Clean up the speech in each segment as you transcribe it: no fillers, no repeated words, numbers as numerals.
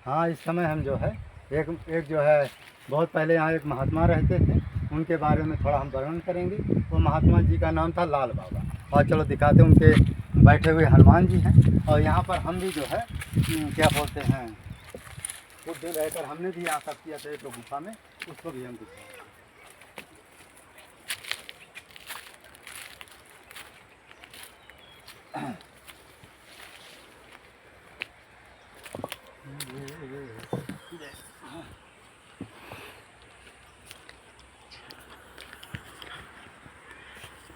हाँ, इस समय हम जो है एक एक जो है बहुत पहले यहाँ एक महात्मा रहते थे, उनके बारे में थोड़ा हम वर्णन करेंगे। वो महात्मा जी का नाम था लाल बाबा। और चलो दिखाते हैं, उनके बैठे हुए हनुमान जी हैं। और यहाँ पर हम भी जो है क्या बोलते हैं, कुछ दिन रहकर हमने भी यहाँ तक किया था एक गुफा में, उसको भी हम दिखाएंगे।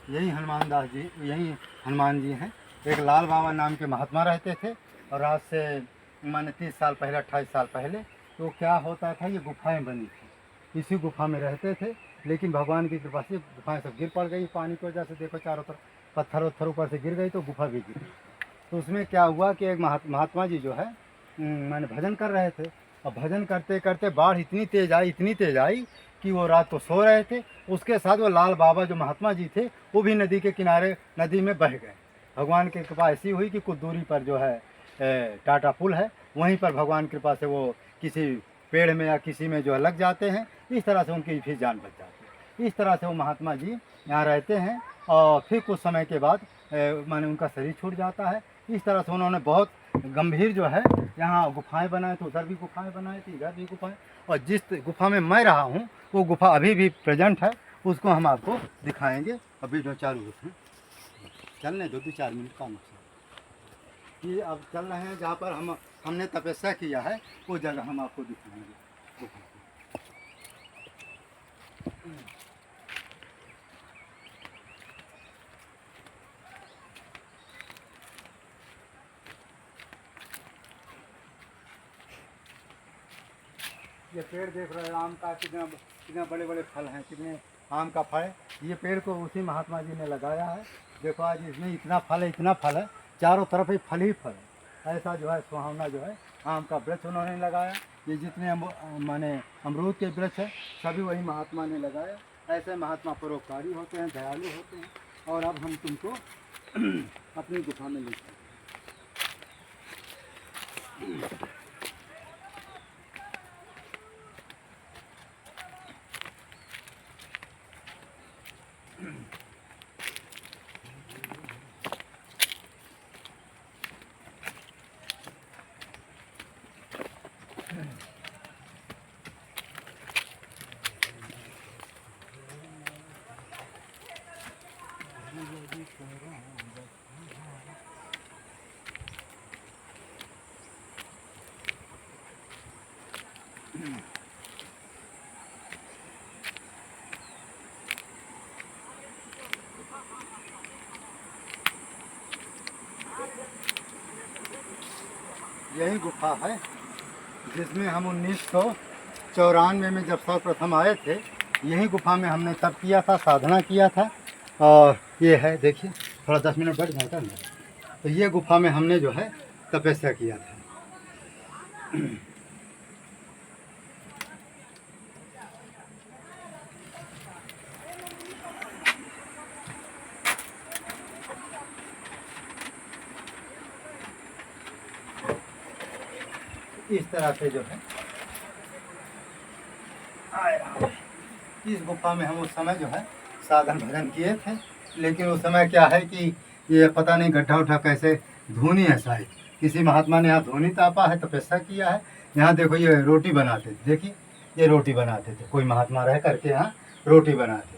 यही हनुमान दास जी, यही हनुमान जी हैं। एक लाल बाबा नाम के महात्मा रहते थे, और आज से माने 30 साल पहले, 28 साल पहले। तो क्या होता था, ये गुफाएं बनी थी, इसी गुफा में रहते थे। लेकिन भगवान की कृपा से गुफाएं सब गिर पड़ गई पानी की वजह से। देखो चारों तरफ पत्थर वत्थर ऊपर से गिर गई, तो गुफा भी गिर गई। तो उसमें क्या हुआ कि एक महात्मा जी जो है माने भजन कर रहे थे। और भजन करते करते बाढ़ इतनी तेज़ आई, इतनी तेज़ आई कि वो रात को सो रहे थे। उसके साथ वो लाल बाबा जो महात्मा जी थे, वो भी नदी के किनारे नदी में बह गए। भगवान की कृपा ऐसी हुई कि कुछ दूरी पर जो है टाटा पुल है, वहीं पर भगवान की कृपा से वो किसी पेड़ में या किसी में जो है लग जाते हैं। इस तरह से उनकी फिर जान बच जाती है। इस तरह से वो महात्मा जी यहाँ रहते हैं। और फिर कुछ समय के बाद माने उनका शरीर छूट जाता है। इस तरह से उन्होंने बहुत गंभीर जो है यहाँ गुफाएं बनाए, तो उधर भी गुफाएं बनाई थी, इधर भी गुफाएं। और जिस गुफा में मैं रहा हूँ, वो गुफा अभी भी प्रेजेंट है, उसको हम आपको दिखाएंगे। अभी जो चालू है, चलने दो 2-4 मिनट का नुकसान। ये अब चल रहे हैं जहाँ पर हमने तपस्या किया है, वो जगह हम आपको दिखाएंगे। ये पेड़ देख रहे हैं आम का, कितना कितना बड़े बड़े फल हैं, कितने आम का फल है। ये पेड़ को उसी महात्मा जी ने लगाया है। देखो आज इसमें इतना फल है, इतना फल है, चारों तरफ ही फल है। ऐसा जो है सुहावना जो है आम का वृक्ष उन्होंने लगाया। ये जितने माने अमरूद के वृक्ष है, सभी वही महात्मा ने लगाया। ऐसे महात्मा परोपकारी होते हैं, दयालु होते हैं। और अब हम तुमको अपनी गुफा में ले चलते हैं। यही गुफा है जिसमें हम 1994 में जब सर्वप्रथम आए थे, यही गुफा में हमने तप किया था, साधना किया था। और ये है, देखिए थोड़ा 10 मिनट बैठ जाता है। तो ये गुफा में हमने जो है तपस्या किया था। इस तरह से जो है इस गुफा में हम उस समय जो है साधन भजन किए थे। लेकिन उस समय क्या है कि ये पता नहीं गड्ढा उठा कैसे धूनी है शायद, किसी महात्मा ने यहाँ धूनी तापा है, तपस्या किया है। यहाँ देखो ये रोटी बनाते थे, देखिए ये रोटी बनाते थे, कोई महात्मा रह करके यहाँ रोटी बनाते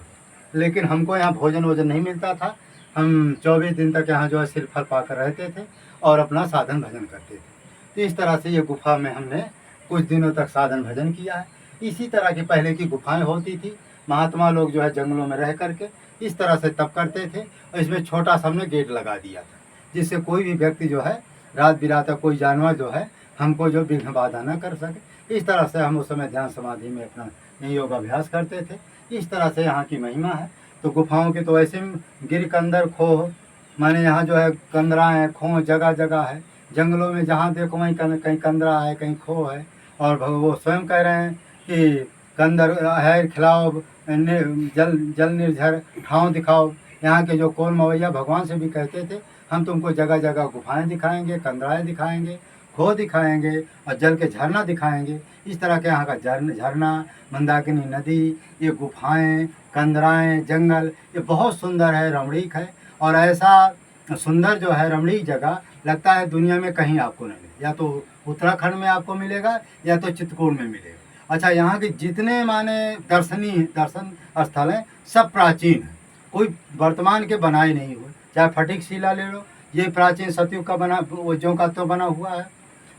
थे। लेकिन हमको यहाँ भोजन वोजन नहीं मिलता था। हम 24 दिन तक यहाँ जो है सिर फल पाकर रहते थे और अपना साधन भजन करते थे। तो इस तरह से ये गुफा में हमने कुछ दिनों तक साधन भजन किया है। इसी तरह की पहले की गुफाएं होती थी। महात्मा लोग जो है जंगलों में रह करके इस तरह से तप करते थे। और इसमें छोटा सा हमने गेट लगा दिया था, जिससे कोई भी व्यक्ति जो है रात बिरात कोई जानवर जो है हमको जो विघ्न बाधा न कर सके। इस तरह से हम उस समय ध्यान समाधि में अपना योगाभ्यास करते थे। इस तरह से यहाँ की महिमा है। तो गुफाओं की तो ऐसे गिर कंदर खो, माने यहाँ जो है कंदरा है, खो जगह जगह है। जंगलों में जहाँ देखो वहीं कहीं कंदरा है, कहीं खो है। और वो स्वयं कह रहे हैं कि कंदर है खिलाओ, जल निर्झर ठाव दिखाओ। यहाँ के जो कौन मवैया भगवान से भी कहते थे, हम तुमको जगह जगह गुफाएं दिखाएंगे, कंदराएँ दिखाएंगे, खो दिखाएंगे और जल के झरना दिखाएंगे। इस तरह के यहाँ का झरना, मंदाकिनी नदी, ये गुफाएं, कंदराएं, जंगल, ये बहुत सुंदर है, रमणीक है। और ऐसा सुंदर जो है रमणीक जगह लगता है दुनिया में कहीं आपको नहीं मिले, या तो उत्तराखंड में आपको मिलेगा या तो चित्रकूट में मिलेगा। अच्छा, यहाँ के जितने माने दर्शन स्थल हैं सब प्राचीन हैं, कोई वर्तमान के बनाए नहीं हुए। चाहे फटिक शिला ले लो, ये प्राचीन सतयुग का बना, वो ज्यों का त्यों बना हुआ है।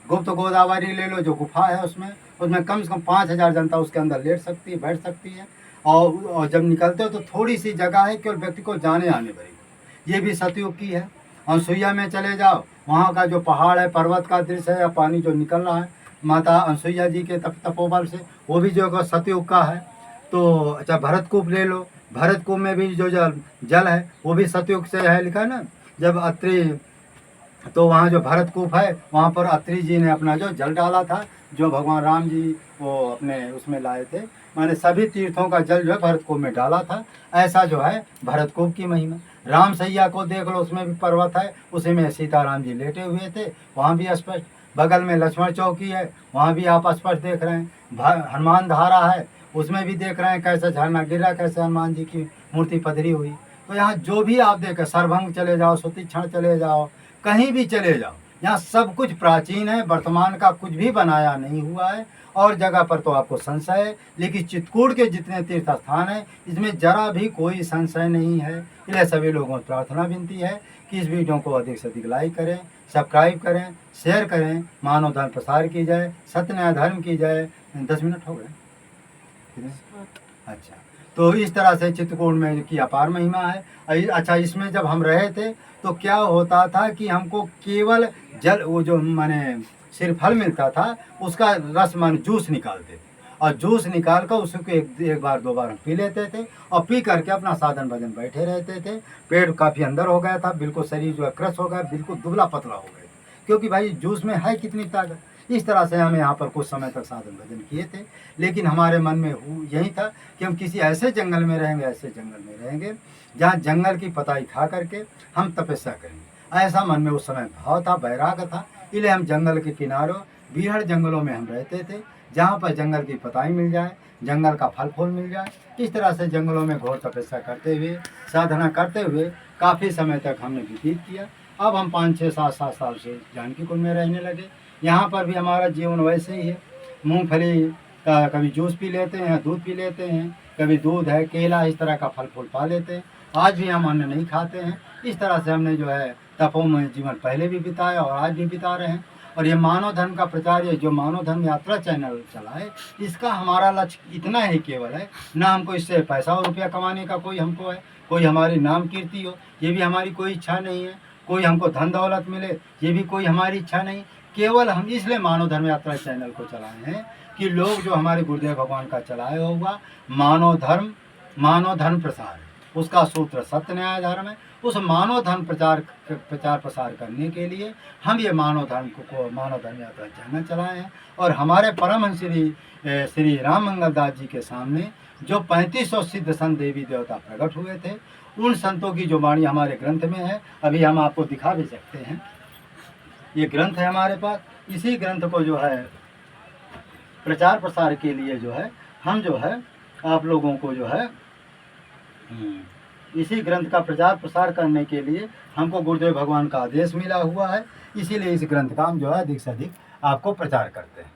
गुप्त गोदावरी ले लो, जो गुफा है उसमें कम से कम 5,000 जनता उसके अंदर लेट सकती है, बैठ सकती है। और जब निकलते हो तो थोड़ी सी जगह है, केवल व्यक्ति को जाने आने पड़ेगी। ये भी सतयुग की है। अनसुईया में चले जाओ, वहाँ का जो पहाड़ है, पर्वत का दृश्य है, या पानी जो निकल रहा है माता अनसुईया जी के तपोबल से, वो भी जो सतयुग का है। तो अच्छा, भरतकूप ले लो, भरतकूप में भी जो जल है वो भी सतयुग से है, लिखा है ना। जब अत्रि, तो वहाँ जो भरतकूप है वहाँ पर अत्रि जी ने अपना जो जल डाला था, जो भगवान राम जी वो अपने उसमें लाए थे, माने सभी तीर्थों का जल जो है भरतकूप में डाला था। ऐसा जो है भरतकूप की महिमा। राम सैया को देख लो, उसमें भी पर्वत है, उसी में सीताराम जी लेटे हुए थे, वहाँ भी स्पष्ट। बगल में लक्ष्मण चौकी है, वहाँ भी आप स्पष्ट देख रहे हैं। हनुमान धारा है, उसमें भी देख रहे हैं कैसे झरना गिरा, कैसे हनुमान जी की मूर्ति पधरी हुई। तो यहाँ जो भी आप देखें, सरभंग चले जाओ, सुतीक्षण चले जाओ, कहीं भी चले जाओ, यहाँ सब कुछ प्राचीन है, वर्तमान का कुछ भी बनाया नहीं हुआ है। और जगह पर तो आपको संशय है, लेकिन चित्रकूट के जितने तीर्थ स्थान हैं इसमें जरा भी कोई संशय नहीं है। इसलिए सभी लोगों से प्रार्थना विनती है कि इस वीडियो को अधिक से अधिक लाइक करें, सब्सक्राइब करें, शेयर करें, मानव धर्म प्रसार की जाए, सत्य न्याय धर्म की जाए। 10 मिनट हो गए कितने? अच्छा, तो इस तरह से चित्रकूट में की अपार महिमा है। अच्छा, इसमें जब हम रहे थे तो क्या होता था कि हमको केवल जल, वो जो माने सिर्फ फल मिलता था, उसका रस मान जूस निकालते थे, और जूस निकाल कर उसको एक बार 2 बार हम पी लेते थे, और पी करके अपना साधन भजन बैठे रहते थे। पेट काफ़ी अंदर हो गया था, बिल्कुल शरीर जो है क्रश हो गया, बिल्कुल दुबला पतला हो गया, क्योंकि भाई जूस में है कितनी ताकत। इस तरह से हम यहाँ पर कुछ समय तक साधन भजन किए थे, लेकिन हमारे मन में यही था कि हम किसी ऐसे जंगल में रहेंगे, ऐसे जंगल में रहेंगे जहाँ जंगल की पताई खा करके हम तपस्या करेंगे। ऐसा मन में उस समय भाव था, वैराग्य था। इसलिए हम जंगल के किनारों, बीहड़ जंगलों में हम रहते थे, जहाँ पर जंगल की पताई मिल जाए, जंगल का फल फूल मिल जाए। इस तरह से जंगलों में घोर तपस्या करते हुए, साधना करते हुए काफ़ी समय तक हमने व्यतीत किया। अब हम 5, 6, 7 साल से जानकी कुंड में रहने लगे। यहाँ पर भी हमारा जीवन वैसे ही है। मूंगफली का कभी जूस पी लेते हैं, दूध पी लेते हैं, कभी दूध है, केला, इस तरह का फल फूल पा लेते हैं। आज भी हम अन्न नहीं खाते हैं। इस तरह से हमने जो है तपों में जीवन पहले भी बिताया और आज भी बिता रहे हैं। और ये मानव धर्म का प्रचार, ये जो मानव धर्म यात्रा चैनल चला है, इसका हमारा लक्ष्य इतना ही केवल है, ना हमको इससे पैसा और रुपया कमाने का कोई हमको है, कोई हमारी नाम कीर्ति हो, ये भी हमारी कोई इच्छा नहीं है, कोई हमको धन दौलत मिले, ये भी कोई हमारी इच्छा नहीं। केवल हम इसलिए मानव धर्म यात्रा चैनल को चलाए हैं कि लोग जो हमारे गुरुदेव भगवान का चलाए हुआ मानव धर्म प्रसार, उसका सूत्र सत्य न्याय धर्म है। उस मानव धर्म प्रचार प्रसार करने के लिए हम ये मानव धर्म यात्रा चैनल चलाए हैं। और हमारे परमहंस श्री राम मंगल दास जी के सामने जो 3500 सिद्ध संत देवी देवता प्रकट हुए थे, उन संतों की जो वाणी हमारे ग्रंथ में है, अभी हम आपको दिखा भी सकते हैं। ये ग्रंथ है हमारे पास। इसी ग्रंथ को जो है प्रचार प्रसार के लिए जो है हम जो है आप लोगों को जो है इसी ग्रंथ का प्रचार प्रसार करने के लिए हमको गुरुदेव भगवान का आदेश मिला हुआ है। इसीलिए इस ग्रंथ का हम जो है अधिक से अधिक आपको प्रचार करते हैं।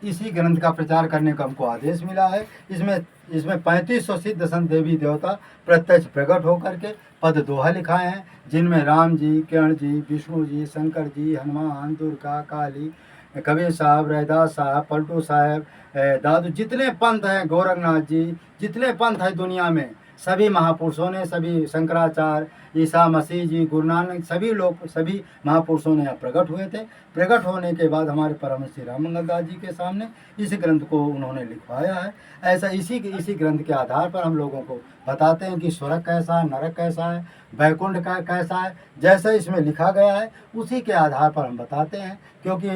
इसी ग्रंथ का प्रचार करने का हमको आदेश मिला है। इसमें 3500 सिद्ध संत देवी देवता प्रत्यक्ष प्रकट होकर के पद दोहा लिखाए हैं, जिनमें राम जी, किरण जी, विष्णु जी, शंकर जी, हनुमान, दुर्गा, काली, कबीर साहब, रैदास साहब, पलटू साहब, दादू, जितने पंथ हैं, गोरखनाथ जी, जितने पंथ हैं दुनिया में, सभी महापुरुषों ने, सभी शंकराचार्य, ईसा मसीह जी, गुरु नानक, सभी लोग, सभी महापुरुषों ने यहाँ प्रकट हुए थे। प्रकट होने के बाद हमारे परम श्री राम मंगल दास जी के सामने इस ग्रंथ को उन्होंने लिखवाया है। ऐसा इसी ग्रंथ के आधार पर हम लोगों को बताते हैं कि स्वर्ग कैसा है, नरक कैसा है, वैकुंठ का कैसा है, जैसा इसमें लिखा गया है उसी के आधार पर हम बताते हैं। क्योंकि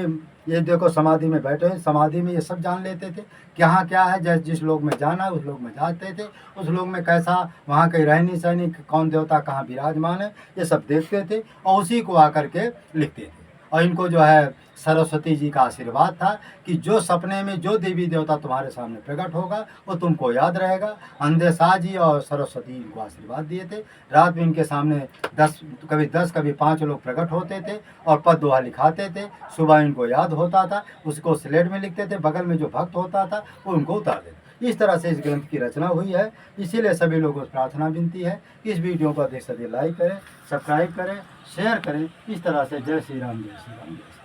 ये देखो समाधि में बैठे हैं, समाधि में ये सब जान लेते थे कहाँ क्या है, जैसे जिस लोग में जाना उस लोग में जाते थे, उस लोग में कैसा, वहाँ के रहनी सहनी, कौन देवता कहाँ विराज विराजमान है, ये सब देखते थे और उसी को आकर के लिखते थे। और इनको जो है सरस्वती जी का आशीर्वाद था कि जो सपने में जो देवी देवता तुम्हारे सामने प्रकट होगा वो तुमको याद रहेगा। अंधे शाह जी और सरस्वती इनको आशीर्वाद दिए थे। रात में इनके सामने 10 कभी 5 लोग प्रकट होते थे और पद दोहा लिखाते थे। सुबह इनको याद होता था, उसको स्लेट में लिखते थे, बगल में जो भक्त होता था वो उनको उतार देते। इस तरह से इस ग्रंथ की रचना हुई है। इसीलिए सभी लोगों को प्रार्थना विनती है कि इस वीडियो को अधिक से अधिक लाइक करें, सब्सक्राइब करें, शेयर करें। इस तरह से जय श्री राम, जय श्री राम, जय श्री राम।